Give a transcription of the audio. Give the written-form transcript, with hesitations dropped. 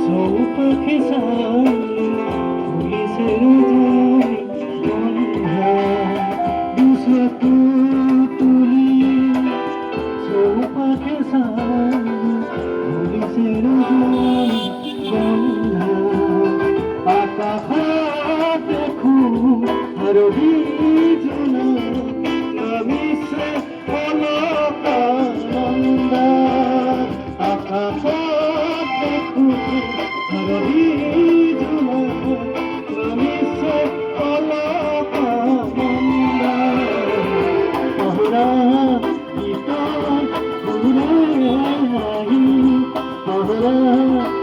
চৌপাখে সারি পুলিশের যায় বন্ধা দুসরা তুলি চৌপাখে সারি পুলিশের যায় বন্ধা আকাশ দেখো আর বিজনা আমি সে অলকানন্দা আকাশ দেখো আর বিজনা আমি সে অলকানন্দা অহরা গীতা পুরে আহি অহরা